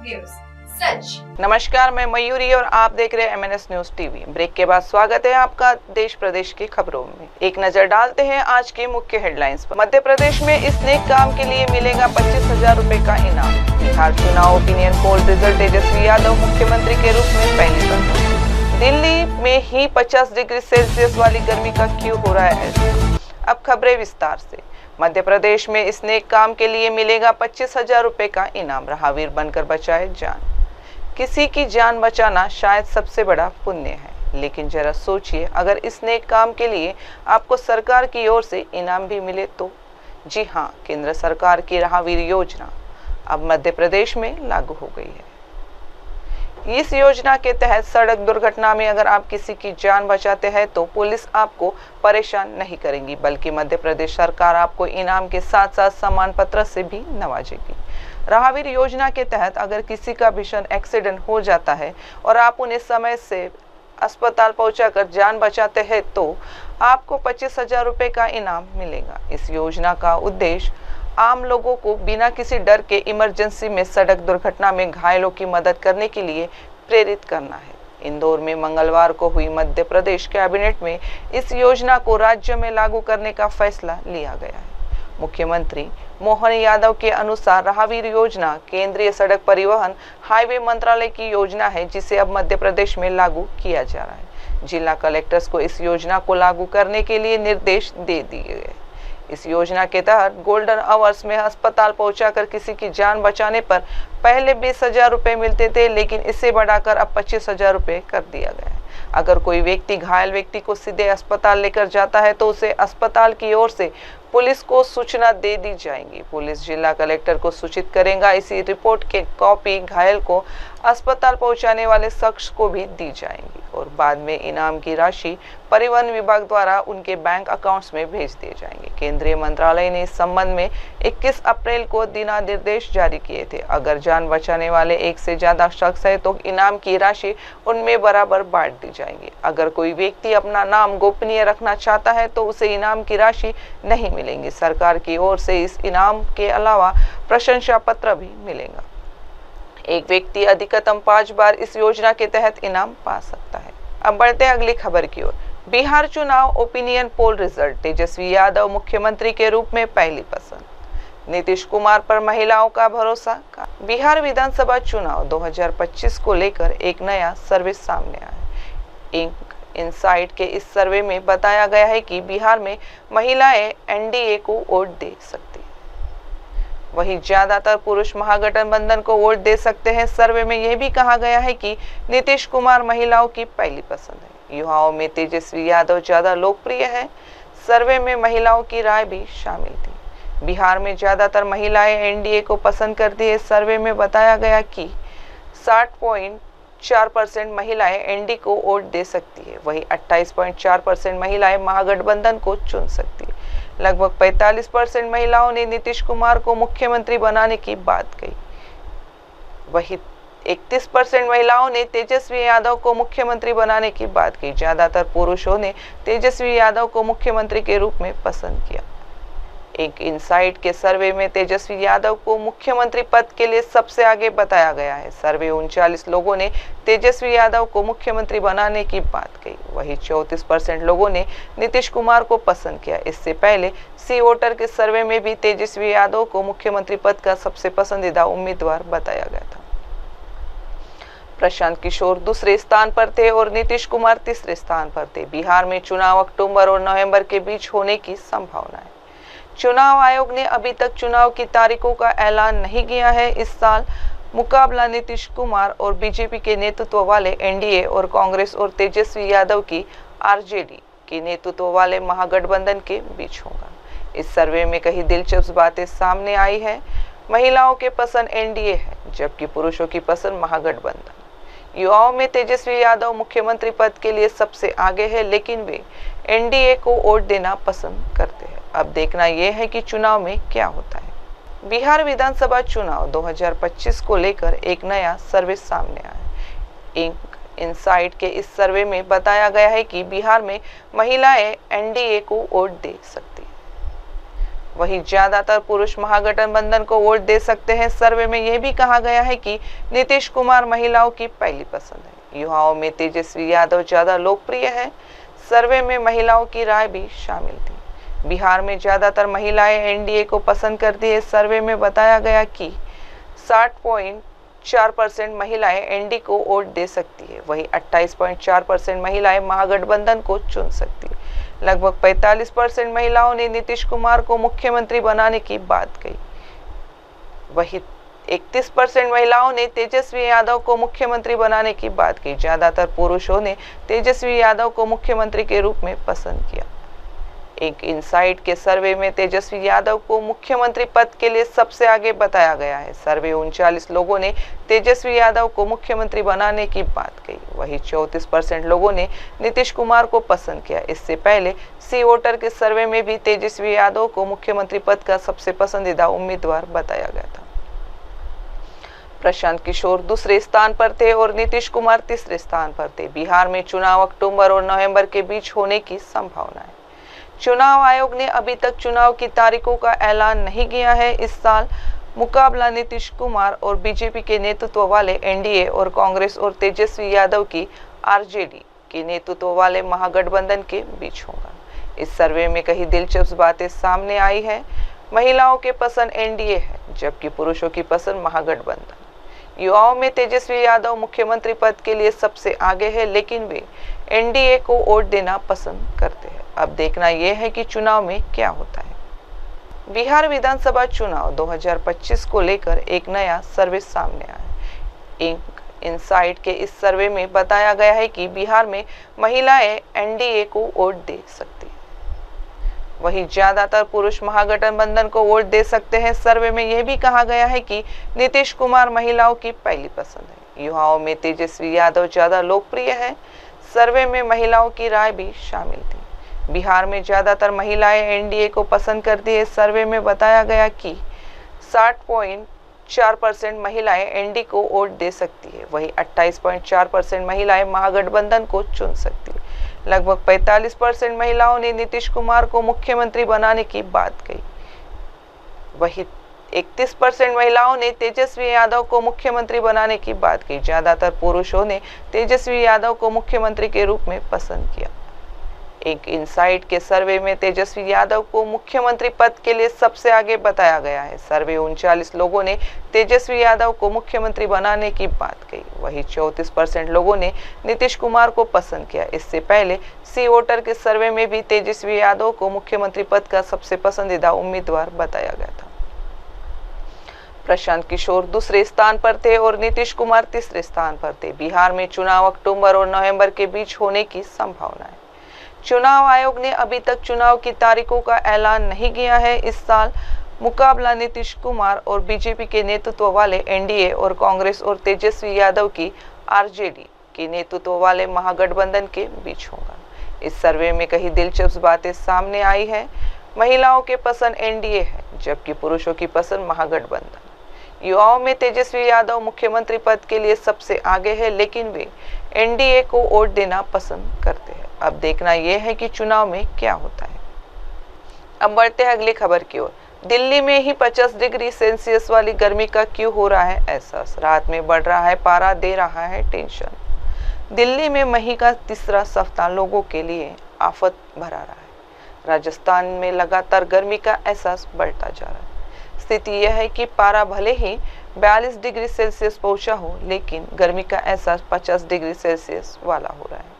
News सच। नमस्कार, मैं मयूरी और आप देख रहे हैं MNS न्यूज टीवी। ब्रेक के बाद स्वागत है आपका देश प्रदेश की खबरों में। एक नजर डालते हैं आज की मुख्य हेडलाइंस पर। मध्य प्रदेश में इस नेक काम के लिए मिलेगा 25,000 रुपए का इनाम। बिहार चुनाव opinion poll result, Tejashwi Yadav मुख्यमंत्री के रूप में पहली बार। दिल्ली में ही 50 डिग्री सेल्सियस वाली गर्मी का क्यों हो रहा है ऐसा? अब खबरें विस्तार से। मध्य प्रदेश में इस नेक काम के लिए मिलेगा 25,000 रुपए का इनाम। रहावीर बनकर बचाए जान। किसी की जान बचाना शायद सबसे बड़ा पुण्य है, लेकिन जरा सोचिए, अगर इस नेक काम के लिए आपको सरकार की ओर से इनाम भी मिले तो। जी हाँ, केंद्र सरकार की रहावीर योजना अब मध्य प्रदेश में लागू हो गई है। इस योजना के तहत सड़क दुर्घटना में अगर आप किसी की जान बचाते हैं तो पुलिस आपको परेशान नहीं करेंगी, बल्कि मध्य प्रदेश सरकार आपको इनाम के साथ साथ सम्मान पत्र से भी नवाजेगी। रहावीर योजना के तहत अगर किसी का भीषण एक्सीडेंट हो जाता है और आप उन्हें समय से अस्पताल पहुंचाकर जान बचाते हैं तो आपको 25,000 रुपए का इनाम मिलेगा। इस योजना का उद्देश्य आम लोगों को बिना किसी डर के इमरजेंसी में सड़क दुर्घटना में घायलों की मदद करने के लिए प्रेरित करना है। इंदौर में मंगलवार को हुई मध्य प्रदेश कैबिनेट में इस योजना को राज्य में लागू करने का फैसला लिया गया है। मुख्यमंत्री मोहन यादव के अनुसार रहावीर योजना केंद्रीय सड़क परिवहन हाईवे मंत्रालय की योजना है, जिसे अब मध्य प्रदेश में लागू किया जा रहा है। जिला कलेक्टर्स को इस योजना को लागू करने के लिए निर्देश दे दिए गए। इस योजना के तहत गोल्डन आवर्स में अस्पताल पहुंचाकर किसी की जान बचाने पर पहले 20,000 रुपए मिलते थे, लेकिन इसे बढ़ाकर अब 25,000 रुपए कर दिया गया है। अगर कोई व्यक्ति घायल व्यक्ति को सीधे अस्पताल लेकर जाता है तो उसे अस्पताल की ओर से पुलिस को सूचना दे दी जाएगी। पुलिस जिला कलेक्टर को सूचित करेगा। इसी रिपोर्ट के कॉपी घायल को अस्पताल पहुंचाने वाले शख्स को भी दी जाएंगी और बाद में इनाम की राशि परिवहन विभाग द्वारा उनके बैंक अकाउंट्स में भेज दिए जाएंगे। केंद्रीय मंत्रालय ने इस संबंध में 21 अप्रैल को दिशानिर्देश जारी किए थे। अगर जान बचाने वाले एक से ज्यादा शख्स है तो इनाम की राशि उनमें बराबर बांट दी जाएगी। अगर कोई व्यक्ति अपना नाम गोपनीय रखना चाहता है तो उसे इनाम की राशि नहीं मिलेंगी। सरकार की ओर से इस इनाम के अलावा प्रशंसा पत्र भी मिलेगा। एक व्यक्ति अधिकतम 5 बार इस योजना के तहत इनाम पा सकता है। अब बढ़ते हैं अगली खबर की ओर। बिहार चुनाव opinion poll result, Tejashwi Yadav मुख्यमंत्री के रूप में पहली पसंद। नीतीश कुमार पर महिलाओं का भरोसा। बिहार विधानसभा चुनाव 2025 को लेकर एक नया सर्वे सामने आया है। इनसाइट के इस सर्वे में बताया गया है कि बिहार में महिलाएं एनडीए को वोट दे सकती हैं, वहीं ज्यादातर पुरुष महागठबंधन को वोट दे सकते हैं। सर्वे में यह भी कहा गया है कि नीतीश कुमार महिलाओं की पहली पसंद है। युवाओं में तेजस्वी यादव ज्यादा लोकप्रिय है। सर्वे में महिलाओं की राय भी शामिल थी। बिहार में ज्यादातर महिलाएं एनडीए को पसंद करती है। सर्वे में बताया गया कि 60.4% महिलाएं एनडीए को वोट दे सकती है, वहीं 28.4% महिलाएं महागठबंधन को चुन सकती है। लगभग 45% महिलाओं ने नीतीश कुमार को मुख्यमंत्री बनाने की बात कही, वहीं 31% महिलाओं ने तेजस्वी यादव को मुख्यमंत्री बनाने की बात कही। ज्यादातर पुरुषों ने तेजस्वी यादव को मुख्यमंत्री के रूप में पसंद किया। एक इनसाइट के सर्वे में तेजस्वी यादव को मुख्यमंत्री पद के लिए सबसे आगे बताया गया है। सर्वे 39 लोगों ने तेजस्वी यादव को मुख्यमंत्री बनाने की बात कही, वहीं 34% लोगों ने नीतीश कुमार को पसंद किया। इससे पहले सी वोटर के सर्वे में भी तेजस्वी यादव को मुख्यमंत्री पद का सबसे पसंदीदा उम्मीदवार बताया गया था। प्रशांत किशोर दूसरे स्थान पर थे और नीतीश कुमार तीसरे स्थान पर थे। बिहार में चुनाव अक्टूबर और नवंबर के बीच होने की संभावना है। चुनाव आयोग ने अभी तक चुनाव की तारीखों का ऐलान नहीं किया है। इस साल मुकाबला नीतीश कुमार और बीजेपी के नेतृत्व वाले एनडीए और कांग्रेस और तेजस्वी यादव की आरजेडी के नेतृत्व वाले महागठबंधन के बीच होगा। इस सर्वे में कई दिलचस्प बातें सामने आई है। महिलाओं के पसंद एनडीए है, जबकि पुरुषों की पसंद महागठबंधन। युवाओं में तेजस्वी यादव मुख्यमंत्री पद के लिए सबसे आगे है, लेकिन वे एनडीए को वोट देना पसंद करते हैं। अब देखना यह है कि चुनाव में क्या होता है। बिहार विधानसभा चुनाव 2025 को लेकर एक नया सर्वे सामने आया है। इनसाइट के इस सर्वे में बताया गया है कि बिहार में महिलाएं एनडीए को वोट दे सकती हैं, वहीं ज्यादातर पुरुष महागठबंधन को वोट दे सकते हैं। सर्वे में यह भी कहा गया है कि नीतीश कुमार महिलाओं की पहली पसंद है। युवाओं में तेजस्वी यादव ज्यादा लोकप्रिय है। सर्वे में महिलाओं की राय भी शामिल थी। बिहार में ज्यादातर महिलाएं एनडीए को पसंद करती है। सर्वे में बताया गया कि 60.4% महिलाएं एनडीए को वोट दे सकती है। वहीं 28.4% महिलाएं महागठबंधन को चुन सकती है। लगभग 45% महिलाओं ने नीतीश कुमार को मुख्यमंत्री बनाने की बात कही। वहीं 31% महिलाओं ने तेजस्वी यादव को मुख्यमंत्री बनाने की बात की। ज्यादातर पुरुषों ने तेजस्वी यादव को मुख्यमंत्री के रूप में पसंद किया। एक इनसाइट के सर्वे में तेजस्वी यादव को मुख्यमंत्री पद के लिए सबसे आगे बताया गया है। सर्वे 39 लोगों ने तेजस्वी यादव को मुख्यमंत्री बनाने की बात कही। वहीं 34% लोगों ने नीतीश कुमार को पसंद किया। इससे पहले सी वोटर के सर्वे में भी तेजस्वी यादव को मुख्यमंत्री पद का सबसे पसंदीदा उम्मीदवार बताया गया था। प्रशांत किशोर दूसरे स्थान पर थे और नीतीश कुमार तीसरे स्थान पर थे। बिहार में चुनाव अक्टूबर और नवंबर के बीच होने की संभावना है। चुनाव आयोग ने अभी तक चुनाव की तारीखों का ऐलान नहीं किया है। इस साल मुकाबला नीतीश कुमार और बीजेपी के नेतृत्व वाले एनडीए और कांग्रेस और तेजस्वी यादव की आरजेडी के नेतृत्व वाले महागठबंधन के बीच होगा। इस सर्वे में कई दिलचस्प बातें सामने आई है। महिलाओं के पसंद एनडीए है, जबकि पुरुषों की पसंद महागठबंधन। युवाओं में तेजस्वी यादव मुख्यमंत्री पद के लिए सबसे आगे है, लेकिन वे एनडीए को वोट देना पसंद करते हैं। अब देखना यह है कि चुनाव में क्या होता है। बिहार विधानसभा चुनाव 2025 को लेकर एक नया सर्वे सामने आया है। एक इनसाइट के इस सर्वे में बताया गया है कि बिहार में महिलाएं एनडीए को वोट दे सकती हैं। वहीं ज्यादातर पुरुष महागठबंधन को वोट दे सकते हैं। सर्वे में यह भी कहा गया है कि नीतीश कुमार महिलाओं की पहली पसंद है। युवाओं में तेजस्वी यादव ज्यादा लोकप्रिय है। सर्वे में महिलाओं की राय भी शामिल थी। बिहार में ज्यादातर महिलाएं एनडीए को पसंद करती है। सर्वे में बताया गया कि 60.4% महिलाएं एनडीए को वोट दे सकती है। वहीं 28.4% महिलाएं महागठबंधन को चुन सकती है। लगभग 45% महिलाओं ने नीतीश कुमार को मुख्यमंत्री बनाने की बात कही। वहीं 31% महिलाओं ने तेजस्वी यादव को मुख्यमंत्री बनाने की बात की। ज्यादातर पुरुषों ने तेजस्वी यादव को मुख्यमंत्री के रूप में पसंद किया। एक इनसाइट के सर्वे में तेजस्वी यादव को मुख्यमंत्री पद के लिए सबसे आगे बताया गया है। सर्वे 39 लोगों ने तेजस्वी यादव को मुख्यमंत्री बनाने की बात कही। वहीं 34% लोगों ने नीतीश कुमार को पसंद किया। इससे पहले सी वोटर के सर्वे में भी तेजस्वी यादव को मुख्यमंत्री पद का सबसे पसंदीदा उम्मीदवार बताया गया था। प्रशांत किशोर दूसरे स्थान पर थे और नीतीश कुमार तीसरे स्थान पर थे। बिहार में चुनाव अक्टूबर और नवंबर के बीच होने की संभावना है। चुनाव आयोग ने अभी तक चुनाव की तारीखों का ऐलान नहीं किया है। इस साल मुकाबला नीतीश कुमार और बीजेपी के नेतृत्व वाले एनडीए और कांग्रेस और तेजस्वी यादव की आरजेडी के नेतृत्व वाले महागठबंधन के बीच होगा। इस सर्वे में कई दिलचस्प बातें सामने आई है। महिलाओं के पसंद एनडीए है, जबकि पुरुषों की पसंद महागठबंधन। युवाओं में तेजस्वी यादव मुख्यमंत्री पद के लिए सबसे आगे है, लेकिन वे एनडीए को वोट देना पसंद करते हैं। अब देखना यह है कि चुनाव में क्या होता है। अब बढ़ते हैं अगली खबर की ओर। दिल्ली में ही 50 डिग्री सेल्सियस वाली गर्मी का क्यों हो रहा है एहसास। रात में बढ़ रहा है पारा, दे रहा है टेंशन। दिल्ली में मई का तीसरा सप्ताह लोगों के लिए आफत भरा रहा है। राजस्थान में लगातार गर्मी का एहसास बढ़ता जा रहा है। स्थिति यह है कि पारा भले ही 42 डिग्री सेल्सियस पहुंचा हो, लेकिन गर्मी का एहसास 50 डिग्री सेल्सियस वाला हो रहा है।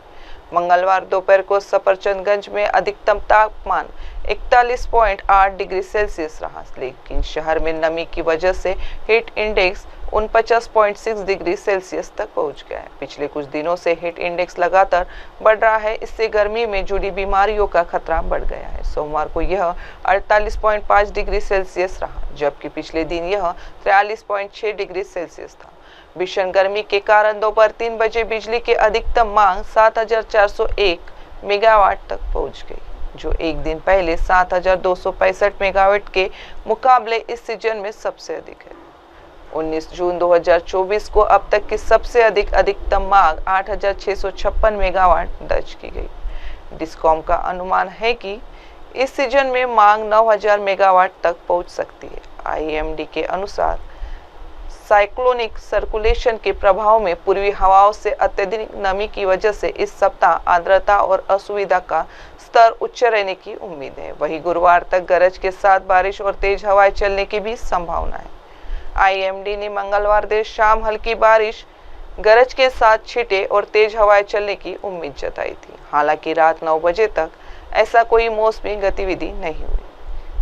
मंगलवार दोपहर को सफरचंदगंज में अधिकतम तापमान 41.8 डिग्री सेल्सियस रहा, लेकिन शहर में नमी की वजह से हीट इंडेक्स 49.6 डिग्री सेल्सियस तक पहुंच गया है। पिछले कुछ दिनों से हीट इंडेक्स लगातार बढ़ रहा है। इससे गर्मी में जुड़ी बीमारियों का खतरा बढ़ गया है। सोमवार को यह 48.5 डिग्री सेल्सियस रहा, जबकि पिछले दिन यह 43.6 डिग्री सेल्सियस था। भीषण गर्मी के कारण दोपहर 3 बजे बिजली की अधिकतम मांग 7401 मेगावाट तक पहुंच गई, जो एक दिन पहले 7265 मेगावाट के मुकाबले इस सीजन में सबसे अधिक है। 19 जून 2024 को अब तक की सबसे अधिक अधिकतम मांग 8656 मेगावाट दर्ज की गई। डिस्कॉम का अनुमान है कि इस सीजन में मांग 9000 मेगावाट तक पहुंच सकती है। आईएमडी के अनुसार साइक्लोनिक सर्कुलेशन के प्रभाव में पूर्वी हवाओं से अत्यधिक नमी की वजह से इस सप्ताह आर्द्रता और असुविधा का स्तर उच्च रहने की उम्मीद है। वहीं गुरुवार तक गरज के साथ बारिश और तेज हवाएं चलने की भी संभावना है। आईएमडी ने मंगलवार देर शाम हल्की बारिश, गरज के साथ छींटे और तेज हवाएं चलने की उम्मीद जताई थी। हालांकि रात 9 बजे तक ऐसा कोई मौसमी गतिविधि नहीं हुई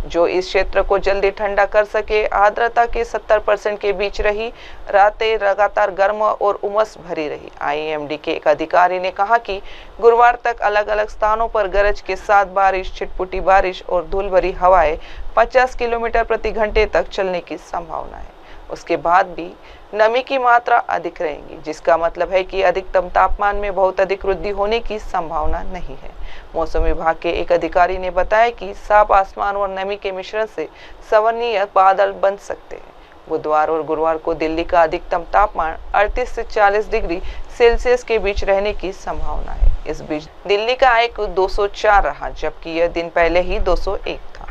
जो इस क्षेत्र को जल्दी ठंडा कर सके। आर्द्रता के 70% के बीच रही रातें लगातार गर्म और उमस भरी रही। आईएमडी के एक अधिकारी ने कहा कि गुरुवार तक अलग अलग स्थानों पर गरज के साथ बारिश, छिटपुटी बारिश और धूल भरी हवाएं 50 किलोमीटर प्रति घंटे तक चलने की संभावना है। उसके बाद भी नमी की मात्रा अधिक रहेगी, जिसका मतलब है कि अधिकतम तापमान में बहुत अधिक वृद्धि होने की संभावना नहीं है। मौसम विभाग के एक अधिकारी ने बताया कि साफ आसमान और नमी के मिश्रण से संवहनीय बादल बन सकते हैं। बुधवार और गुरुवार को दिल्ली का अधिकतम तापमान 38 से 40 डिग्री सेल्सियस के बीच रहने की संभावना है। इस बीच दिल्ली का आईक्यू 204 रहा, जबकि यह दिन पहले ही 201 था।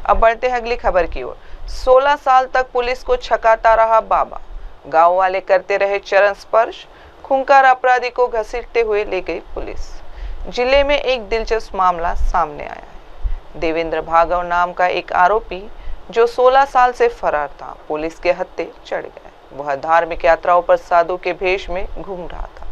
अब बढ़ते हैं अगली खबर की ओर। 16 साल तक पुलिस को छकाता रहा बाबा, गांव वाले करते रहे चरण स्पर्श, खूंखार अपराधी को घसीटते हुए ले गई पुलिस। जिले में एक दिलचस्प मामला सामने आया है। देवेंद्र भार्गव नाम का एक आरोपी जो 16 साल से फरार था, पुलिस के हत्थे चढ़ गया। वह धार्मिक यात्राओं पर साधु के भेष में घूम रहा था।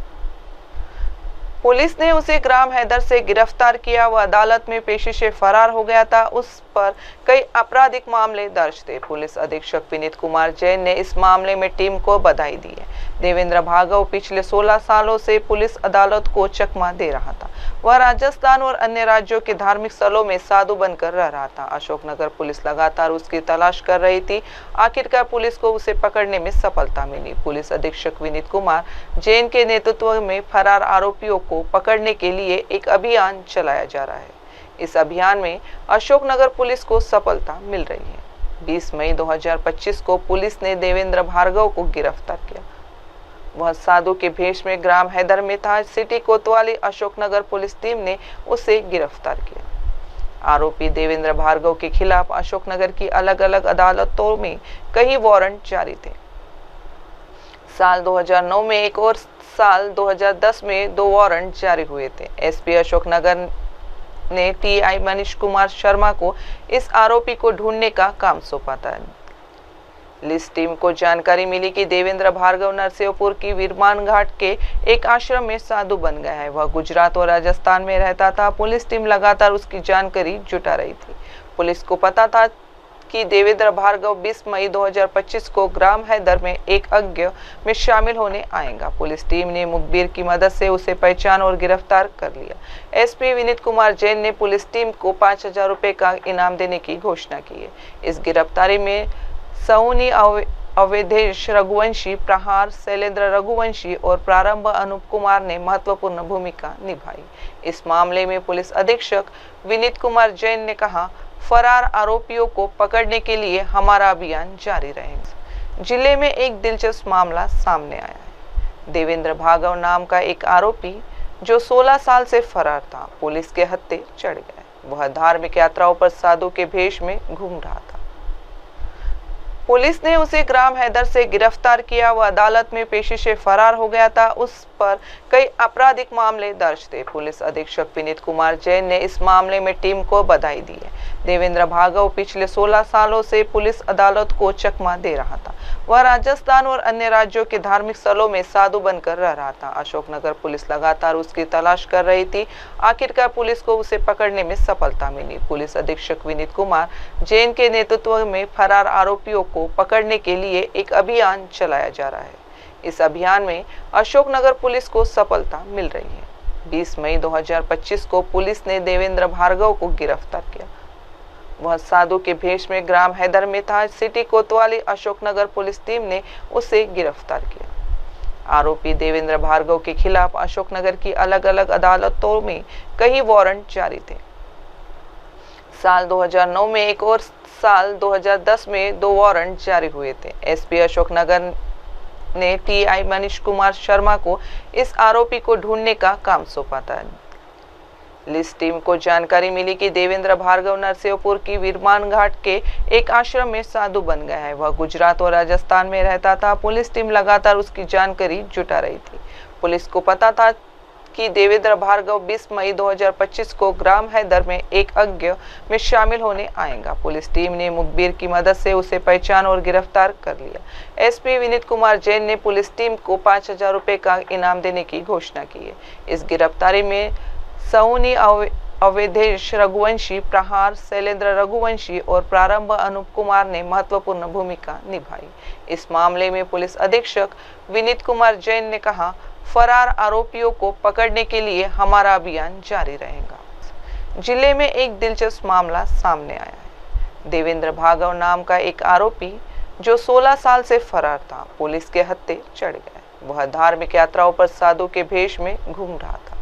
पुलिस ने उसे ग्राम हैदर से गिरफ्तार किया। वह अदालत में पेशी से फरार हो गया था। उस पर कई आपराधिक मामले दर्ज थे। पुलिस अधीक्षक विनीत कुमार जैन ने इस मामले में टीम को बधाई दी है। देवेंद्र भार्गव पिछले 16 सालों से पुलिस अदालत को चकमा दे रहा था। वह राजस्थान और अन्य राज्यों के धार्मिक स्थलों में साधु बनकर रह रहा था। अशोकनगर पुलिस लगातार उसकी तलाश कर रही थी। आखिरकार पुलिस को उसे पकड़ने में सफलता मिली। पुलिस अधीक्षक विनीत कुमार जैन के नेतृत्व में फरार आरोपियों को पकड़ने के लिए एक अभियान चलाया जा रहा है। इस अभियान में अशोकनगर पुलिस को सफलता मिल रही है। 20 मई 2025 को पुलिस ने देवेंद्र भार्गव को गिरफ्तार किया। वह साधु के भेष में ग्राम हैदर में था। सिटी कोतवाली अशोकनगर पुलिस टीम ने उसे गिरफ्तार किया। आरोपी देवेंद्र भार्गव के खिलाफ अशोकनगर की अलग अलग अदालतों में कई वारंट जारी थे। साल 2009 में एक और साल 2010 में 2 वारंट जारी हुए थे। एसपी अशोकनगर ने टीआई मनीष कुमार शर्मा को इस आरोपी को ढूंढने का काम सौंपा था। पुलिस टीम को जानकारी मिली कि देवेंद्र भार्गव नरसिंहपुर की वीरमान घाट के एक आश्रम में साधु बन गया है। वह गुजरात और राजस्थान में रहता था। पुलिस टीम लगातार उसकी जानकारी जुटा रही थी। पुलिस को पता था कि देवेंद्र भार्गव 20 मई 2025 को ग्राम हैदर में एक यज्ञ में शामिल होने आएगा। पुलिस टीम ने मुखबिर की मदद से उसे पहचान और गिरफ्तार कर लिया। एसपी विनीत कुमार जैन ने पुलिस टीम को 5000 रुपए का इनाम देने की घोषणा की है। इस गिरफ्तारी में सौनी अवधेश रघुवंशी, प्रहार शैलेंद्र रघुवंशी और प्रारंभ अनूप कुमार ने महत्वपूर्ण भूमिका निभाई। इस मामले में पुलिस अधीक्षक विनीत कुमार जैन ने कहा, फरार आरोपियों को पकड़ने के लिए हमारा अभियान जारी रहेगा। जिले में एक दिलचस्प मामला सामने आया है। देवेंद्र भार्गव नाम का एक आरोपी जो 16 साल से फरार था, पुलिस के हत्थे चढ़ गया। वह धार्मिक यात्राओं पर साधु के भेष में घूम रहा था। पुलिस ने उसे ग्राम हैदर से गिरफ्तार किया। वह अदालत में पेशी से फरार हो गया था। उस पर कई आपराधिक मामले दर्ज थे। पुलिस अधीक्षक विनीत कुमार जैन ने इस मामले में टीम को बधाई दी है। देवेंद्र भार्गव पिछले 16 सालों से पुलिस अदालत को चकमा दे रहा था। वह राजस्थान और अन्य राज्यों के धार्मिक स्थलों में साधु बनकर रह रहा था। अशोकनगर पुलिस लगातार उसकी तलाश कर रही थी। आखिरकार पुलिस को उसे पकड़ने में सफलता मिली। पुलिस अधीक्षक विनीत कुमार जैन के नेतृत्व में फरार आरोपियों को पकड़ने के लिए एक अभियान चलाया जा रहा है। इस अभियान में अशोकनगर पुलिस को सफलता मिल रही है। 20 मई 2025 को पुलिस ने देवेंद्र भार्गव को गिरफ्तार किया। वह साधु के भेष में ग्राम हैदर में था। सिटी कोतवाली अशोकनगर पुलिस टीम ने उसे गिरफ्तार किया। आरोपी देवेंद्र भार्गव के खिलाफ अशोकनगर की अलग अलग अदालतों में कई वारंट जारी थे। साल 2009 में एक और साल 2010 में 2 वारंट जारी हुए थे। एसपी अशोकनगर ने टीआई मनीष कुमार शर्मा को इस आरोपी को ढूंढने का काम सौंपा था। पुलिस टीम को जानकारी मिली कि देवेंद्र भार्गव नरसिंहपुर की वीरमान घाट के एक आश्रम में साधु बन गया है। वह गुजरात और राजस्थान में रहता था। पुलिस टीम लगातार उसकी जानकारी जुटा रही थी। पुलिस को पता था कि देवेंद्र भार्गव 20 मई 2025 को ग्राम हैदर में एक यज्ञ में शामिल होने आएगा। पुलिस टीम ने मुखबिर की मदद से उसे पहचान और गिरफ्तार कर लिया। एसपी विनीत कुमार जैन ने पुलिस टीम को 5,000 रुपए का इनाम देने की घोषणा की है। इस गिरफ्तारी में सौनी अवधेश रघुवंशी, प्रहार शैलेंद्र रघुवंशी और प्रारंभ अनूप कुमार ने महत्वपूर्ण भूमिका निभाई। इस मामले में पुलिस अधीक्षक विनीत कुमार जैन ने कहा, फरार आरोपियों को पकड़ने के लिए हमारा अभियान जारी रहेगा। जिले में एक दिलचस्प मामला सामने आया है। देवेंद्र भार्गव नाम का एक आरोपी जो 16 साल से फरार था, पुलिस के हत्थे चढ़ गया। वह धार्मिक यात्राओं पर साधु के भेष में घूम रहा था।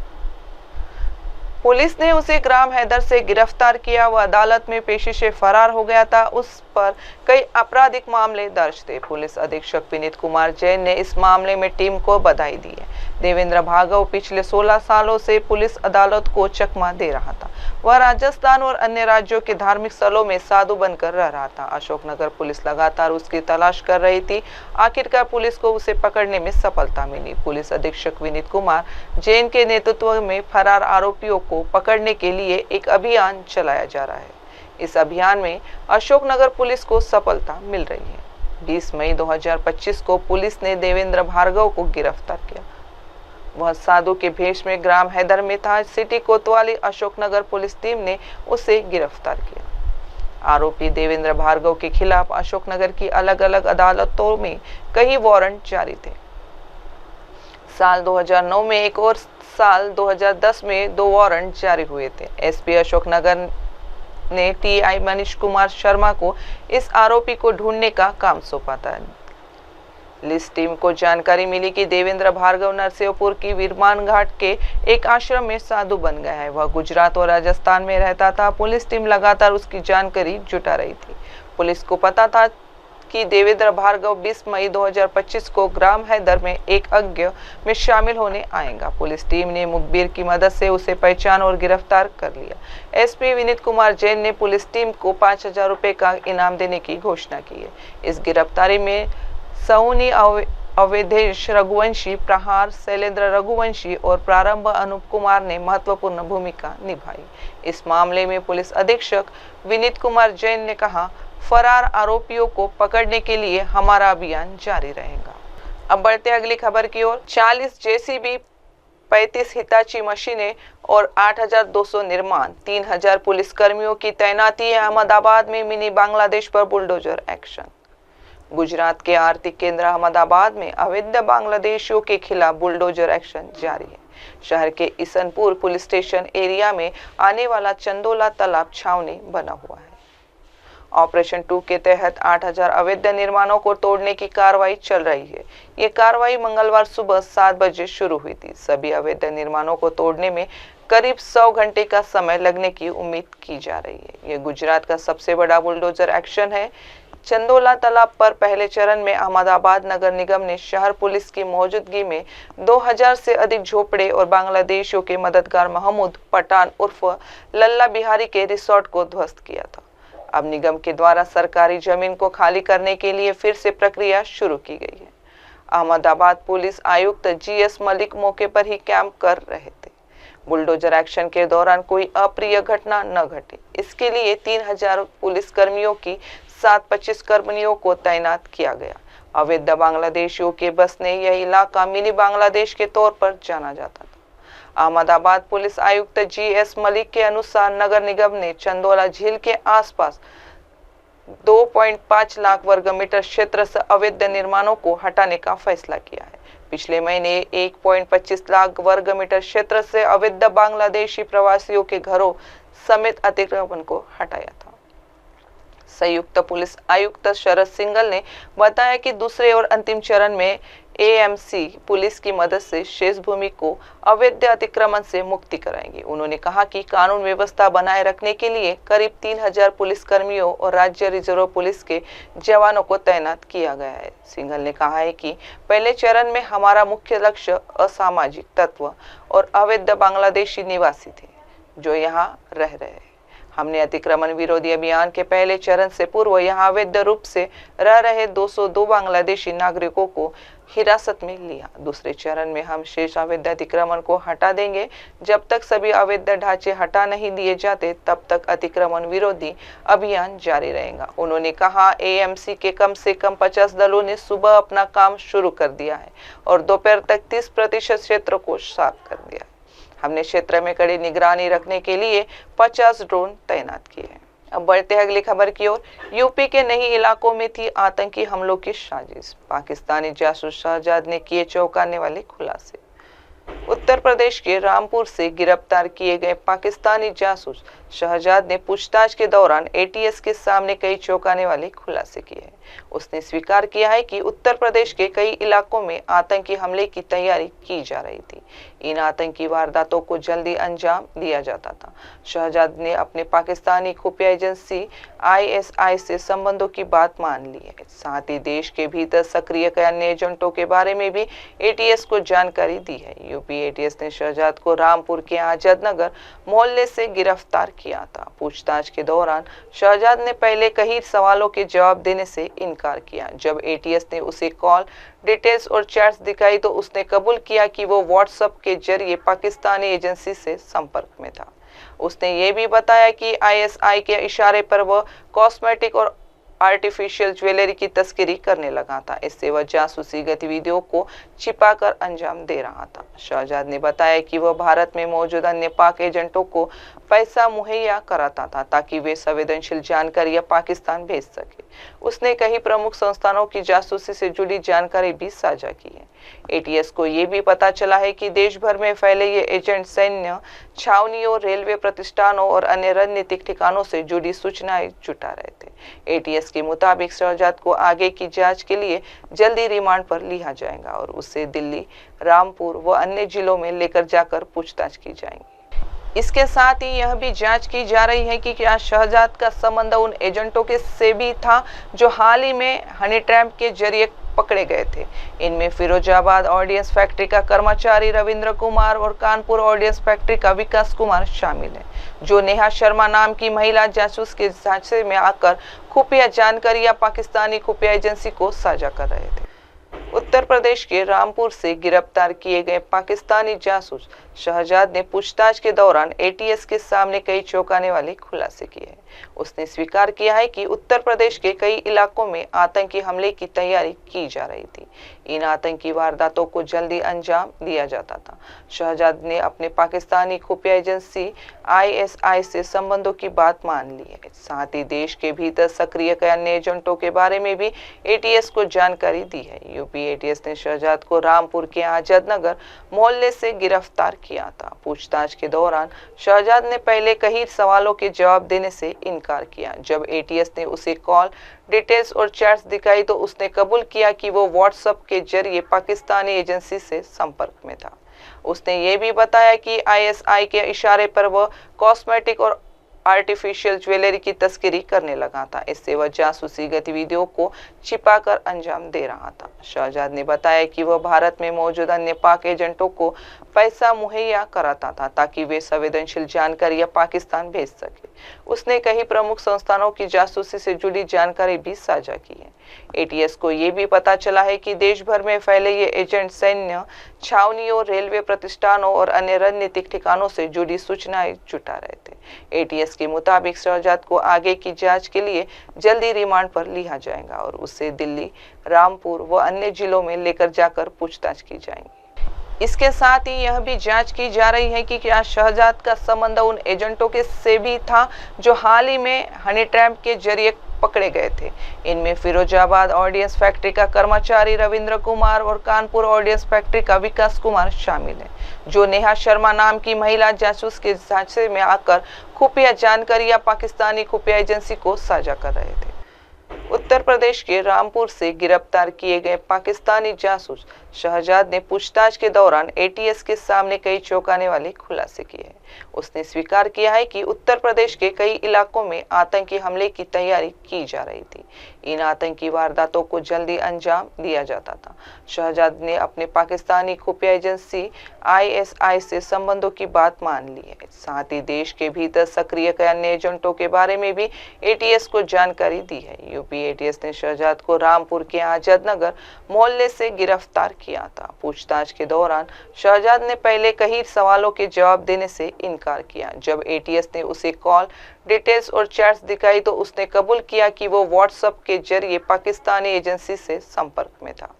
पुलिस ने उसे ग्राम हैदर से गिरफ्तार किया। वह अदालत में पेशी से फरार हो गया था। उस पर कई आपराधिक मामले दर्ज थे। पुलिस अधीक्षक विनीत कुमार जैन ने इस मामले में टीम को बधाई दी है। देवेंद्र भार्गव पिछले 16 सालों से पुलिस अदालत को चकमा दे रहा था। वह राजस्थान और अन्य राज्यों के धार्मिक स्थलों में साधु बनकर रह रहा था। अशोकनगर पुलिस लगातार उसकी तलाश कर रही थी। आखिरकार पुलिस को उसे पकड़ने में सफलता मिली। पुलिस अधीक्षक विनीत कुमार जैन के नेतृत्व में फरार आरोपियों को पकड़ने के लिए एक अभियान चलाया जा रहा है। इस अभियान में अशोकनगर पुलिस को सफलता मिल रही है। 20 मई 2025 को पुलिस ने देवेंद्र भार्गव को गिरफ्तार किया। वह साधु के भेष में ग्राम हैदर में था। सिटी कोतवाली अशोकनगर पुलिस टीम ने उसे गिरफ्तार किया। आरोपी देवेंद्र भार्गव के खिलाफ अशोकनगर की अलग अलग अदालतों में कई वारंट जारी थे। साल 2009 में एक और साल 2010 में 2 वारंट जारी हुए थे। एसपी अशोकनगर ने टीआई मनीष कुमार शर्मा को इस आरोपी को ढूंढने का काम सौंपा था। पुलिस टीम को जानकारी मिली कि देवेंद्र भार्गव नरसिंहपुर की वीरमान घाट के एक आश्रम में साधु बन गया है। वह गुजरात और राजस्थान में रहता था। पुलिस टीम लगातार उसकी जानकारी जुटा रही थी। पुलिस को पता था कि देवेंद्र भार्गव 20 मई 2025 को ग्राम हैदर में एक यज्ञ में शामिल होने आएगा। पुलिस टीम ने मुखबिर की मदद से उसे पहचान और गिरफ्तार कर लिया। एसपी विनीत कुमार जैन ने पुलिस टीम को 5,000 रुपए का इनाम देने की घोषणा की है। इस गिरफ्तारी में सौनी अवधेश रघुवंशी, प्रहार शैलेंद्र रघुवंशी और प्रारंभ अनूप कुमार ने महत्वपूर्ण भूमिका निभाई। इस मामले में पुलिस अधीक्षक विनीत कुमार जैन ने कहा, फरार आरोपियों को पकड़ने के लिए हमारा अभियान जारी रहेगा। अब बढ़ते अगली खबर की ओर। 40 जेसीबी, 35 हिताची मशीनें और 8,200 निर्माण, 3,000 पुलिस कर्मियों की तैनाती है। अहमदाबाद में मिनी बांग्लादेश पर बुलडोजर एक्शन। गुजरात के आर्थिक केंद्र अहमदाबाद में अवैध बांग्लादेशियों के खिलाफ बुलडोजर एक्शन जारी है। शहर के ईसनपुर पुलिस स्टेशन एरिया में आने वाला चंदोला तालाब छावनी बना हुआ है। ऑपरेशन 2 के तहत 8,000 अवैध निर्माणों को तोड़ने की कार्रवाई चल रही है। ये कार्रवाई मंगलवार सुबह 7 बजे शुरू हुई थी। सभी अवैध निर्माणों को तोड़ने में करीब 100 घंटे का समय लगने की उम्मीद की जा रही है। ये गुजरात का सबसे बड़ा बुलडोजर एक्शन है। चंदोला तालाब पर पहले चरण में अहमदाबाद नगर निगम ने शहर पुलिस की मौजूदगी में 2000 से अधिक झोपड़े और बांग्लादेशियों के मददगार महमूद पठान उर्फ लल्ला बिहारी के रिसोर्ट को ध्वस्त किया था। अब निगम के द्वारा सरकारी जमीन को खाली करने के लिए फिर से प्रक्रिया शुरू की गई है। अहमदाबाद पुलिस आयुक्त जीएस मलिक मौके पर ही कैंप कर रहे थे। बुलडोजर एक्शन के दौरान कोई अप्रिय घटना न घटी, इसके लिए 3,000 पुलिस कर्मियों की 725 कर्मियों को तैनात किया गया। अवैध बांग्लादेशियों के बसने यह इलाका मिनी बांग्लादेश के तौर पर जाना जाता था। अहमदाबाद पुलिस आयुक्त जीएस मलिक के अनुसार नगर निगम ने चंदोला झील के आसपास 2.5 लाख वर्ग मीटर क्षेत्र से अवैध निर्माणों को हटाने का फैसला किया है। पिछले महीने 1.25 लाख वर्ग मीटर क्षेत्र से अवैध बांग्लादेशी प्रवासियों के घरों समेत अतिक्रमण को हटाया था। संयुक्त पुलिस आयुक्त शरद सिंघल ने बताया कि दूसरे और अंतिम चरण में एएमसी पुलिस की मदद से शेष भूमि को अवैध अतिक्रमण से मुक्ति कराएंगे। उन्होंने कहा कि कानून व्यवस्था बनाए रखने के लिए करीब 3,000 पुलिस कर्मियों और राज्य रिजर्व पुलिस के जवानों को तैनात किया गया है। सिंघल ने कहा है कि पहले चरण में हमारा मुख्य लक्ष्य असामाजिक तत्व और अवैध बांग्लादेशी निवासी थे। जो यहाँ रह रहे हैं। हमने अतिक्रमण विरोधी अभियान के पहले चरण से पूर्व यहाँ अवैध रूप से रह रहे 202 बांग्लादेशी नागरिकों को हिरासत में लिया। दूसरे चरण में हम शेष अवैध अतिक्रमण को हटा देंगे। जब तक सभी अवैध ढांचे हटा नहीं दिए जाते तब तक अतिक्रमण विरोधी अभियान जारी रहेगा। उन्होंने कहा, एएमसी के कम से कम 50 दलों ने सुबह अपना काम शुरू कर दिया है और दोपहर तक 30% क्षेत्र को साफ कर दिया है। हमने क्षेत्र में कड़ी निगरानी रखने के लिए 50 ड्रोन तैनात किए हैं। अब बढ़ते हैं अगली खबर की ओर। यूपी के नई इलाकों में थी आतंकी हमलों की साजिश, पाकिस्तानी जासूस शहजाद ने किए चौंकाने वाले खुलासे। उत्तर प्रदेश के रामपुर से गिरफ्तार किए गए पाकिस्तानी जासूस शहजाद ने पूछताछ के दौरान एटीएस के सामने कई चौंकाने वाले खुलासे किए हैं। उसने स्वीकार किया है कि उत्तर प्रदेश के कई इलाकों में आतंकी हमले की तैयारी की जा रही थी। इन आतंकी वारदातों को जल्दी अंजाम दिया जाता था। शहजाद ने अपने पाकिस्तानी खुफिया एजेंसी आईएसआई से संबंधों की बात मान ली है। साथ ही देश के भीतर सक्रिय अन्य एजेंटों के बारे में भी एटीएस को जानकारी दी है। यूपी एटीएस ने शहजाद को रामपुर के आजाद नगर मोहल्ले से गिरफ्तार किया था। पूछताछ के दौरान शहजाद ने पहले कई सवालों के जवाब देने से इनकार किया। जब एटीएस ने उसे कॉल डिटेल्स और चैट्स दिखाई तो उसने कबूल किया कि वो व्हाट्सएप के जरिए पाकिस्तानी एजेंसी से संपर्क में था। उसने ये भी बताया कि आईएसआई के इशारे पर वह कॉस्मेटिक और आर्टिफिशियल ज्वेलरी की तस्करी करने लगा था। इससे वह जासूसी गतिविधियों को छिपाकर अंजाम दे रहा था। शहजाद ने बताया कि वह भारत में मौजूद अन्य पाक एजेंटों को पैसा मुहैया कराता था ताकि वे संवेदनशील जानकारियां पाकिस्तान भेज सके। उसने कई प्रमुख संस्थानों की जासूसी से जुड़ी जानकारी भी साझा की है। एटीएस को ये भी पता चला है कि देश भर में फैले ये एजेंट सैन्य छावनियों, रेलवे प्रतिष्ठानों और अन्य रणनीतिक ठिकानों से जुड़ी सूचनाएं जुटा रहे थे। एटीएस के मुताबिक शहजाद को आगे की जांच के लिए जल्दी रिमांड पर लिया जाएगा और उससे दिल्ली, रामपुर व अन्य जिलों में लेकर जाकर पूछताछ की जाएगी। इसके साथ ही यह भी जांच की जा रही है कि क्या शहजाद का संबंध उन एजेंटों के से भी था जो हाल ही में हनी ट्रैप के जरिए पकड़े गए थे। इनमें फिरोजाबाद ऑर्डिनेंस फैक्ट्री का कर्मचारी रविंद्र कुमार और कानपुर ऑर्डिनेंस फैक्ट्री का विकास कुमार शामिल है, जो नेहा शर्मा नाम की महिला जासूस के झांसे में आकर खुफिया जानकारियां पाकिस्तानी खुफिया एजेंसी को साझा कर रहे थे। उत्तर प्रदेश के रामपुर से गिरफ्तार किए गए पाकिस्तानी जासूस शहजाद ने पूछताछ के दौरान एटीएस के सामने कई चौंकाने वाले खुलासे किए हैं। उसने स्वीकार किया है कि उत्तर प्रदेश के कई इलाकों में आतंकी हमले की तैयारी की जा रही थी। इन आतंकी वारदातों को जल्दी अंजाम दिया जाता था। शहजाद ने अपने पाकिस्तानी खुफिया एजेंसी आईएसआई से संबंधों की बात मान ली है। साथ ही देश के भीतर सक्रिय अन्य एजेंटों के बारे में भी एटीएस को जानकारी दी है। यूपी एटीएस ने शहजाद को रामपुर के आजाद नगर मोहल्ले से गिरफ्तार किया था। पूछताछ के दौरान शहजाद ने पहले कई सवालों के जवाब देने से इनकार किया। जब एटीएस ने उसे कॉल डिटेल्स और चैट्स दिखाई तो उसने कबूल किया कि वो व्हाट्सएप के जरिए पाकिस्तानी एजेंसी से संपर्क में था। उसने ये भी बताया कि आईएसआई के इशारे पर वह कॉस्मेटिक और आर्टिफिशियल ज्वेलरी की तस्करी करने लगा था। इससे वह जासूसी गतिविधियों को छिपाकर अंजाम दे रहा था। शहजाद ने बताया कि वह भारत में मौजूद अन्य पाक एजेंटों को पैसा मुहैया कराता था ताकि वे संवेदनशील जानकारियां पाकिस्तान भेज सके। उसने कई प्रमुख संस्थानों की जासूसी से जुड़ी जानकारी भी साझा की है। एटीएस को ये भी पता चला है कि देश भर में फैले ये एजेंट सैन्य छावनियों, रेलवे प्रतिष्ठानों और अन्य रणनीतिक ठिकानों से जुड़ी सूचनाएं जुटा रहे थे। एटीएस के मुताबिक शहजाद को आगे की जांच के लिए जल्दी रिमांड पर लिया जाएगा और उससे दिल्ली, रामपुर व अन्य जिलों में लेकर जाकर पूछताछ की जाएगी। इसके साथ ही यह भी जांच की जा रही है कि क्या शहजाद का संबंध उन एजेंटों के से भी था जो हाल ही में हनी ट्रैप के जरिए पकड़े गए थे। इनमें फिरोजाबाद ऑर्डिनेंस फैक्ट्री का कर्मचारी रविंद्र कुमार और कानपुर ऑर्डिनेंस फैक्ट्री का विकास कुमार शामिल है, जो नेहा शर्मा नाम की महिला जासूस के झांसे में आकर खुफिया जानकारियां पाकिस्तानी खुफिया एजेंसी को साझा कर रहे थे। उत्तर प्रदेश के रामपुर से गिरफ्तार किए गए पाकिस्तानी जासूस शहजाद ने पूछताछ के दौरान एटीएस के सामने कई चौंकाने वाले खुलासे किए हैं। उसने स्वीकार किया है कि उत्तर प्रदेश के कई इलाकों में आतंकी हमले की तैयारी की जा रही थी। इन आतंकी वारदातों को जल्दी अंजाम दिया जाता था। शहजाद ने अपने पाकिस्तानी खुफिया एजेंसी आईएसआई से संबंधों की बात मान ली है। साथ ही देश के भीतर सक्रिय अन्य एजेंटों के बारे में भी एटीएस को जानकारी दी है। यूपी एटीएस ने शहजाद को रामपुर के आजाद नगर मोहल्ले से गिरफ्तार किया था। पूछताछ के दौरान शहजाद ने पहले कई सवालों के जवाब देने से इनकार किया। जब एटीएस ने उसे कॉल डिटेल्स और चैट्स दिखाई तो उसने कबूल किया कि वो व्हाट्सएप के जरिए पाकिस्तानी एजेंसी से संपर्क में था।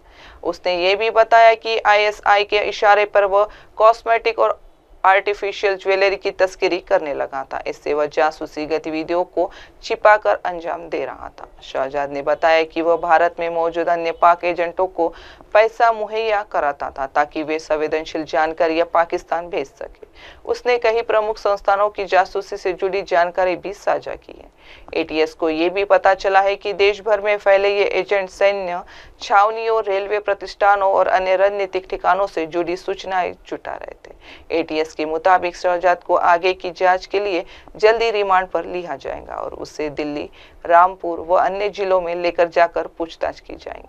उसने ये भी बताया कि आईएसआई के इशारे पर वह कॉस्मेटिक और आर्टिफिशियल ज्वेलरी की तस्करी करने लगा था। इससे वह जासूसी गतिविधियों को छिपाकर अंजाम दे रहा था। शहजाद ने बताया कि वह भारत में मौजूद अन्य पाक एजेंटों को पैसा मुहैया कराता था ताकि वे संवेदनशील जानकारियां पाकिस्तान भेज सके। उसने कई प्रमुख संस्थानों की जासूसी से जुड़ी जानकारी भी साझा की है। एटीएस को ये भी पता चला है कि देश भर में फैले ये एजेंट सैन्य छावनियों, रेलवे प्रतिष्ठानों और अन्य रणनीतिक ठिकानों से जुड़ी सूचनाएं जुटा रहे थे। एटीएस के मुताबिक शहजाद को आगे की जांच के लिए जल्दी रिमांड पर लिया जाएगा और उससे दिल्ली, रामपुर व अन्य जिलों में लेकर जाकर पूछताछ की जाएगी।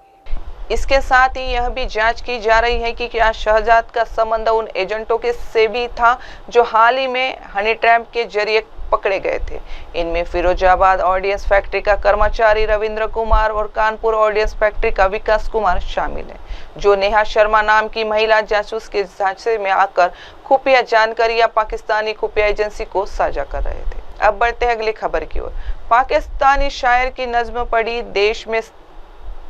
इसके साथ ही यह भी जांच की जा रही है कि क्या शहजाद का संबंध उन एजेंटों के से भी था जो हाल ही में हनी ट्रैप के जरिए पकड़े गए थे। इनमें फिरोजाबाद ऑर्डिनेंस फैक्ट्री का कर्मचारी रविंद्र कुमार और कानपुर ऑर्डिनेंस फैक्ट्री का विकास कुमार शामिल है, जो नेहा शर्मा नाम की महिला जासूस के झांसे में आकर खुफिया जानकारियां पाकिस्तानी खुफिया एजेंसी को साझा कर रहे थे। अब बढ़ते हैं अगली खबर की ओर। पाकिस्तानी शायर की नज्म पढ़ी, देश में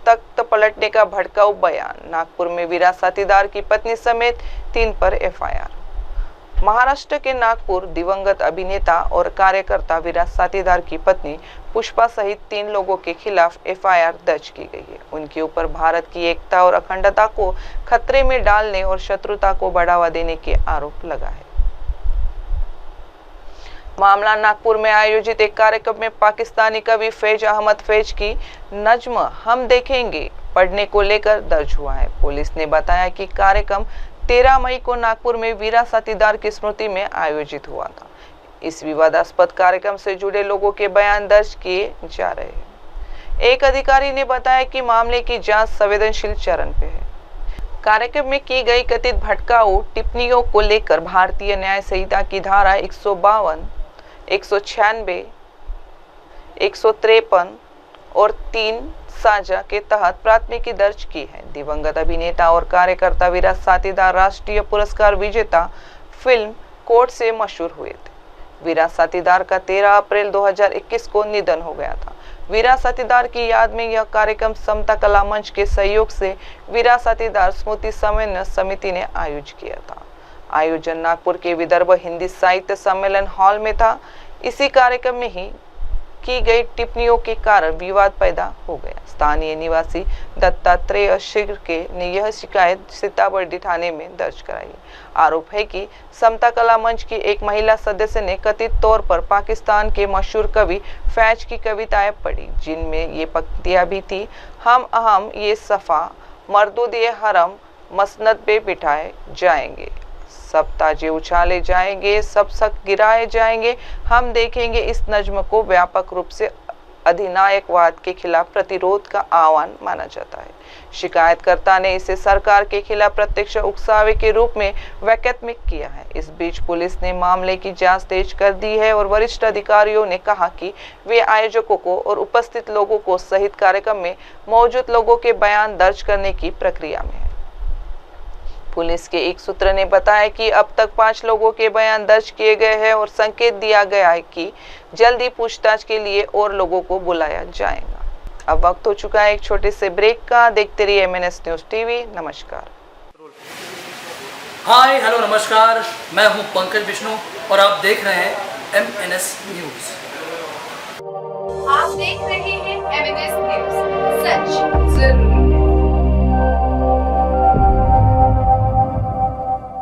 तख्त पलटने का भड़काऊ बयान। नागपुर में वीरा साथीदार की पत्नी समेत 3 पर एफआईआर। महाराष्ट्र के नागपुर दिवंगत अभिनेता और कार्यकर्ता वीरा साथीदार की पत्नी पुष्पा सहित 3 लोगों के खिलाफ एफआईआर दर्ज की गई है। उनके ऊपर भारत की एकता और अखंडता को खतरे में डालने और शत्रुता को बढ़ावा देने के आरोप लगा है। मामला नागपुर में आयोजित एक कार्यक्रम में पाकिस्तानी कवि फैज अहमद फैज की नज्म हम देखेंगे पढ़ने को लेकर दर्ज हुआ है। पुलिस ने बताया कि कार्यक्रम 13 मई को नागपुर में वीरा साथीदार की स्मृति में आयोजित हुआ था। इस विवादास्पद कार्यक्रम से जुड़े लोगों के बयान दर्ज किए जा रहे हैं। एक अधिकारी ने बताया कि मामले की जांच संवेदनशील चरण पे है। कार्यक्रम में की गई कथित भड़काऊ टिप्पणियों को लेकर भारतीय न्याय संहिता की धारा 152, 196, 153 और 3 साझा के तहत प्राथमिकी दर्ज की है। दिवंगत अभिनेता और कार्यकर्ता वीरा साथीदार राष्ट्रीय पुरस्कार विजेता फिल्म कोर्ट से मशहूर हुए थे। वीरा साथीदार का 13 अप्रैल 2021 को निधन हो गया था। वीरा साथीदार की याद में यह कार्यक्रम समता कला मंच के सहयोग से वीरा साथीदार स्मृति सम्मेलन समिति ने आयोजित किया था। आयोजन नागपुर के विदर्भ हिंदी साहित्य सम्मेलन हॉल में था। इसी कार्यक्रम में ही की गई टिप्पणियों के कारण विवाद पैदा हो गया। स्थानीय निवासी दत्तात्रेय शिर्के ने यह शिकायत सीताबर्डी थाने में दर्ज कराई। आरोप है कि समता कला मंच की एक महिला सदस्य ने कथित तौर पर पाकिस्तान के मशहूर कवि फैज की कविताएं पढ़ी, जिनमें ये पंक्तियां भी थी, हम अहम ये सफ़ा मरदूद ये हरम मसनद पे बिठाए जाएंगे, सब ताजे उछाले जाएंगे, सब सक गिराए जाएंगे। हम देखेंगे इस नज्म को व्यापक रूप से अधिनायकवाद के खिलाफ प्रतिरोध का आह्वान माना जाता है। शिकायतकर्ता ने इसे सरकार के खिलाफ प्रत्यक्ष उकसावे के रूप में वैकल्पिक किया है। इस बीच पुलिस ने मामले की जांच तेज कर दी है और वरिष्ठ अधिकारियों ने कहा कि वे आयोजकों को और उपस्थित लोगों को सहित कार्यक्रम में मौजूद लोगों के बयान दर्ज करने की प्रक्रिया में है। पुलिस के एक सूत्र ने बताया कि अब तक 5 लोगों के बयान दर्ज किए गए हैं और संकेत दिया गया है कि जल्दी पूछताछ के लिए और लोगों को बुलाया जाएगा। अब वक्त हो चुका है एक छोटे से ब्रेक का। देखते रहिए MNS न्यूज़ टीवी। नमस्कार। हाय हेलो नमस्कार, मैं हूं पंकज विष्णु और आप देख रहे हैं MNS न्यूज़। आप देख रहे हैं MNS न्यूज़, सच जरूर।